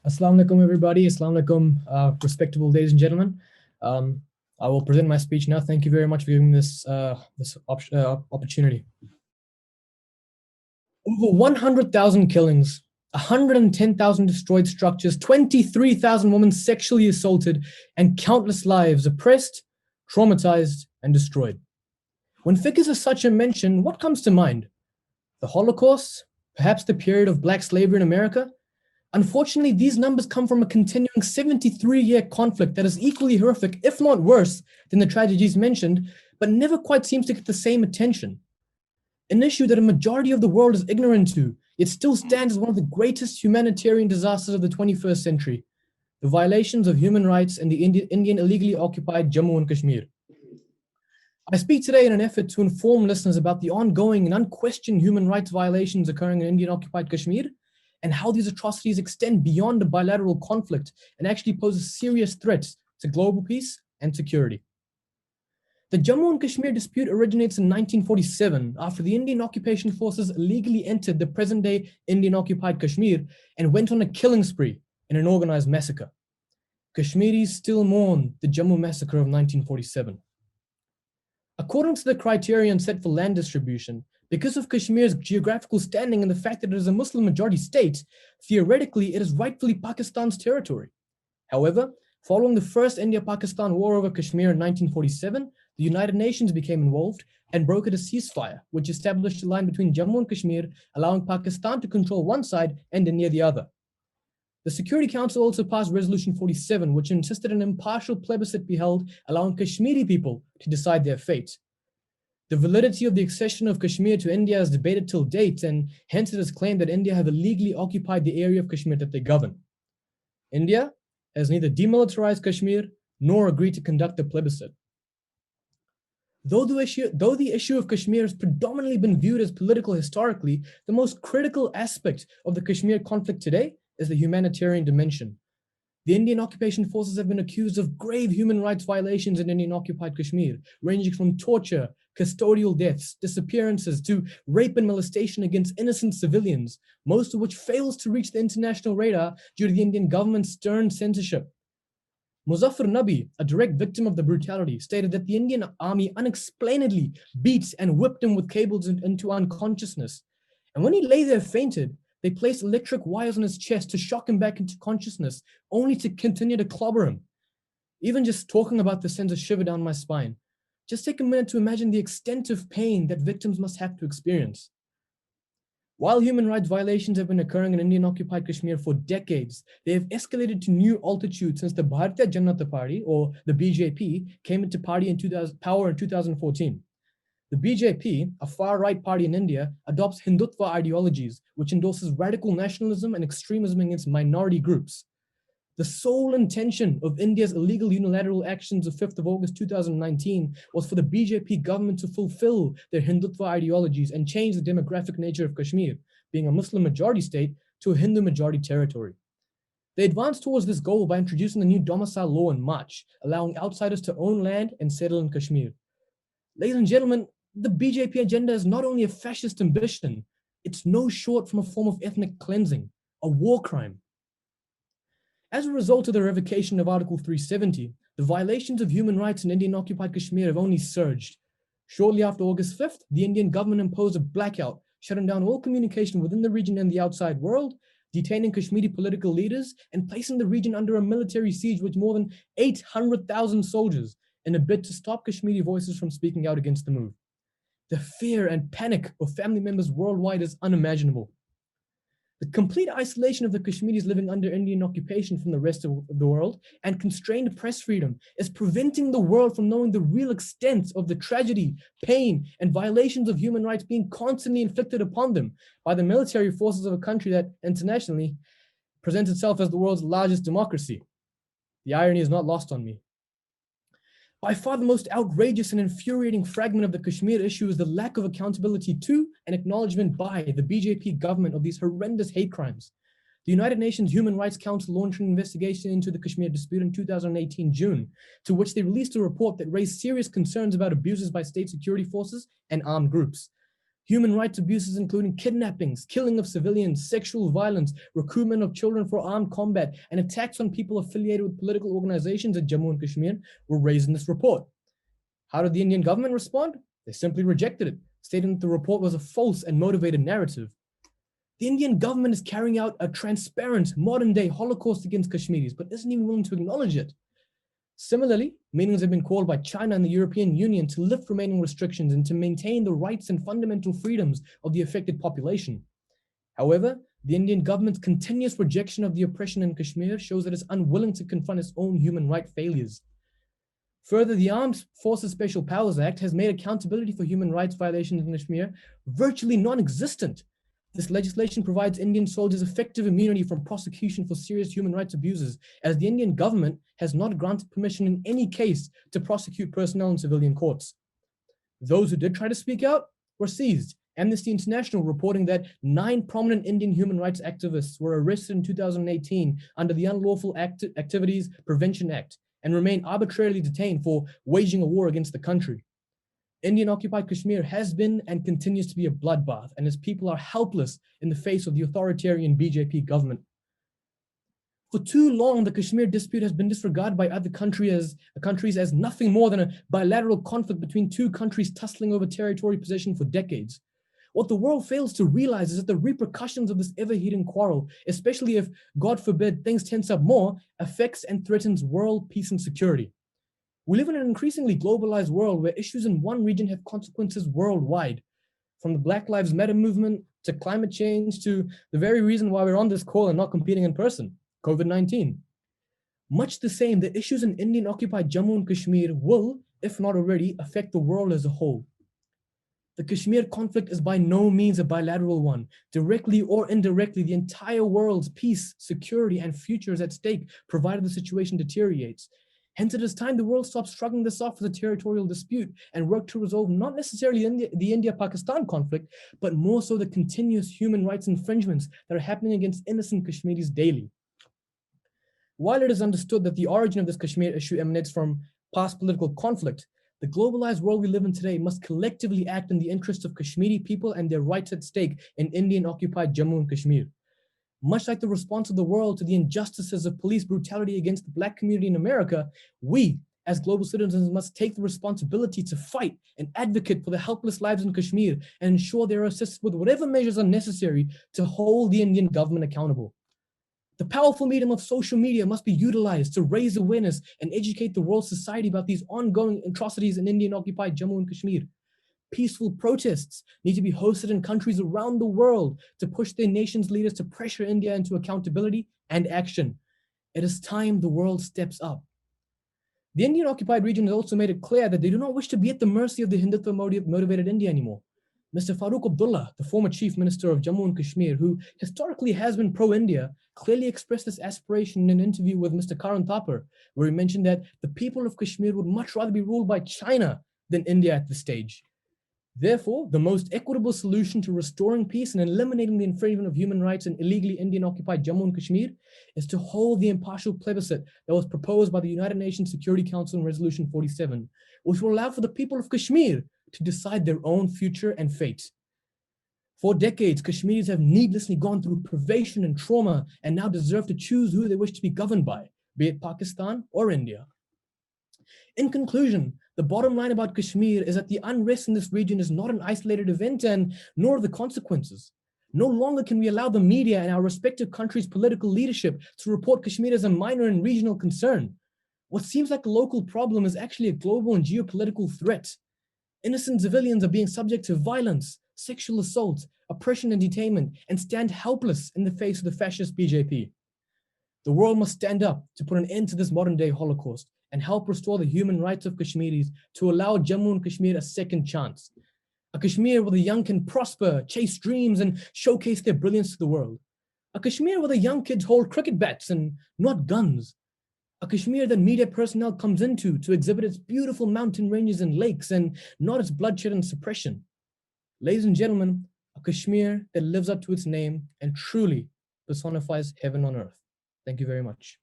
Assalamu alaikum, everybody. Assalamu alaikum, respectable ladies and gentlemen. Um, I will present my speech now. Thank you very much for giving me this opportunity. Over 100,000 killings, 110,000 destroyed structures, 23,000 women sexually assaulted, and countless lives oppressed, traumatized, and destroyed. When figures of such are mentioned, what comes to mind? The Holocaust? Perhaps the period of black slavery in America? Unfortunately, these numbers come from a continuing 73-year conflict that is equally horrific, if not worse, than the tragedies mentioned, but never quite seems to get the same attention. An issue that a majority of the world is ignorant to, yet still stands as one of the greatest humanitarian disasters of the 21st century, the violations of human rights in the Indian illegally occupied Jammu and Kashmir. I speak today in an effort to inform listeners about the ongoing and unquestioned human rights violations occurring in Indian occupied Kashmir, and how these atrocities extend beyond a bilateral conflict and actually pose serious threats to global peace and security. The Jammu and Kashmir dispute originates in 1947 after the Indian occupation forces illegally entered the present-day Indian occupied Kashmir and went on a killing spree in an organized massacre. Kashmiris still mourn the Jammu massacre of 1947. According to the criterion set for land distribution, because of Kashmir's geographical standing and the fact that it is a Muslim majority state, theoretically it is rightfully Pakistan's territory. However, following the first India-Pakistan war over Kashmir in 1947, the United Nations became involved and brokered a ceasefire, which established a line between Jammu and Kashmir, allowing Pakistan to control one side and India the other. The Security Council also passed Resolution 47, which insisted an impartial plebiscite be held, allowing Kashmiri people to decide their fate. The validity of the accession of Kashmir to India is debated till date, and hence it is claimed that India have illegally occupied the area of Kashmir that they govern. India has neither demilitarized Kashmir nor agreed to conduct a plebiscite. Though the issue of Kashmir has predominantly been viewed as political historically, the most critical aspect of the Kashmir conflict today is the humanitarian dimension. The Indian occupation forces have been accused of grave human rights violations in Indian occupied Kashmir, ranging from torture, custodial deaths, disappearances, to rape and molestation against innocent civilians, most of which fails to reach the international radar due to the Indian government's stern censorship. Muzaffar Nabi, a direct victim of the brutality, stated that the Indian army unexplainedly beat and whipped him with cables into unconsciousness. And when he lay there fainted, they placed electric wires on his chest to shock him back into consciousness, only to continue to clobber him. Even just talking about this sends a shiver down my spine. Just take a minute to imagine the extent of pain that victims must have to experience. While human rights violations have been occurring in Indian-occupied Kashmir for decades, they have escalated to new altitudes since the Bharatiya Janata Party, or the BJP, came into power in 2014. The BJP, a far-right party in India, adopts Hindutva ideologies, which endorses radical nationalism and extremism against minority groups. The sole intention of India's illegal unilateral actions of 5th of August 2019 was for the BJP government to fulfill their Hindutva ideologies and change the demographic nature of Kashmir, being a Muslim majority state, to a Hindu majority territory. They advanced towards this goal by introducing the new domicile law in March, allowing outsiders to own land and settle in Kashmir. Ladies and gentlemen, the BJP agenda is not only a fascist ambition, it's no short from a form of ethnic cleansing, a war crime. As a result of the revocation of Article 370, the violations of human rights in Indian-occupied Kashmir have only surged. Shortly after August 5th, the Indian government imposed a blackout, shutting down all communication within the region and the outside world, detaining Kashmiri political leaders, and placing the region under a military siege with more than 800,000 soldiers in a bid to stop Kashmiri voices from speaking out against the move. The fear and panic of family members worldwide is unimaginable. The complete isolation of the Kashmiris living under Indian occupation from the rest of the world and constrained press freedom is preventing the world from knowing the real extent of the tragedy, pain, and violations of human rights being constantly inflicted upon them by the military forces of a country that internationally presents itself as the world's largest democracy. The irony is not lost on me. By far the most outrageous and infuriating fragment of the Kashmir issue is the lack of accountability to and acknowledgement by the BJP government of these horrendous hate crimes. The United Nations Human Rights Council launched an investigation into the Kashmir dispute in 2018 June, to which they released a report that raised serious concerns about abuses by state security forces and armed groups. Human rights abuses including kidnappings, killing of civilians, sexual violence, recruitment of children for armed combat, and attacks on people affiliated with political organizations in Jammu and Kashmir were raised in this report. How did the Indian government respond? They simply rejected it, stating that the report was a false and motivated narrative. The Indian government is carrying out a transparent, modern-day Holocaust against Kashmiris, but isn't even willing to acknowledge it. Similarly, meetings have been called by China and the European Union to lift remaining restrictions and to maintain the rights and fundamental freedoms of the affected population. However, the Indian government's continuous rejection of the oppression in Kashmir shows that it's unwilling to confront its own human rights failures. Further, the Armed Forces Special Powers Act has made accountability for human rights violations in Kashmir virtually non-existent. This legislation provides Indian soldiers effective immunity from prosecution for serious human rights abuses, as the Indian government has not granted permission in any case to prosecute personnel in civilian courts. Those who did try to speak out were seized. Amnesty International reporting that 9 prominent Indian human rights activists were arrested in 2018 under the Unlawful Activities Prevention Act and remain arbitrarily detained for waging a war against the country. Indian-occupied Kashmir has been and continues to be a bloodbath, and its people are helpless in the face of the authoritarian BJP government. For too long, the Kashmir dispute has been disregarded by other countries as nothing more than a bilateral conflict between two countries tussling over territory possession for decades. What the world fails to realize is that the repercussions of this ever-heating quarrel, especially if, God forbid, things tense up more, affects and threatens world peace and security. We live in an increasingly globalized world where issues in one region have consequences worldwide, from the Black Lives Matter movement to climate change to the very reason why we're on this call and not competing in person, COVID-19. Much the same, the issues in Indian-occupied Jammu and Kashmir will, if not already, affect the world as a whole. The Kashmir conflict is by no means a bilateral one. Directly or indirectly, the entire world's peace, security, and future is at stake, provided the situation deteriorates. Hence, it is time the world stops shrugging this off as a territorial dispute and work to resolve not necessarily the India-Pakistan conflict, but more so the continuous human rights infringements that are happening against innocent Kashmiris daily. While it is understood that the origin of this Kashmir issue emanates from past political conflict, the globalized world we live in today must collectively act in the interests of Kashmiri people and their rights at stake in Indian-occupied Jammu and Kashmir. Much like the response of the world to the injustices of police brutality against the Black community in America, we, as global citizens, must take the responsibility to fight and advocate for the helpless lives in Kashmir and ensure they are assisted with whatever measures are necessary to hold the Indian government accountable. The powerful medium of social media must be utilized to raise awareness and educate the world society about these ongoing atrocities in Indian-occupied Jammu and Kashmir. Peaceful protests need to be hosted in countries around the world to push their nation's leaders to pressure India into accountability and action. It is time the world steps up. The Indian-occupied region has also made it clear that they do not wish to be at the mercy of the Hindutva-motivated India anymore. Mr. Farooq Abdullah, the former chief minister of Jammu and Kashmir, who historically has been pro-India, clearly expressed this aspiration in an interview with Mr. Karan Thapar, where he mentioned that the people of Kashmir would much rather be ruled by China than India at this stage. Therefore, the most equitable solution to restoring peace and eliminating the infringement of human rights in illegally Indian-occupied Jammu and Kashmir is to hold the impartial plebiscite that was proposed by the United Nations Security Council in Resolution 47, which will allow for the people of Kashmir to decide their own future and fate. For decades, Kashmiris have needlessly gone through privation and trauma and now deserve to choose who they wish to be governed by, be it Pakistan or India. In conclusion, the bottom line about Kashmir is that the unrest in this region is not an isolated event and nor are the consequences. No longer can we allow the media and our respective countries' political leadership to report Kashmir as a minor and regional concern. What seems like a local problem is actually a global and geopolitical threat. Innocent civilians are being subject to violence, sexual assault, oppression and detainment, and stand helpless in the face of the fascist BJP. The world must stand up to put an end to this modern-day Holocaust and help restore the human rights of Kashmiris to allow Jammu and Kashmir a second chance. A Kashmir where the young can prosper, chase dreams, and showcase their brilliance to the world. A Kashmir where the young kids hold cricket bats and not guns. A Kashmir that media personnel comes into to exhibit its beautiful mountain ranges and lakes and not its bloodshed and suppression. Ladies and gentlemen, a Kashmir that lives up to its name and truly personifies heaven on earth. Thank you very much.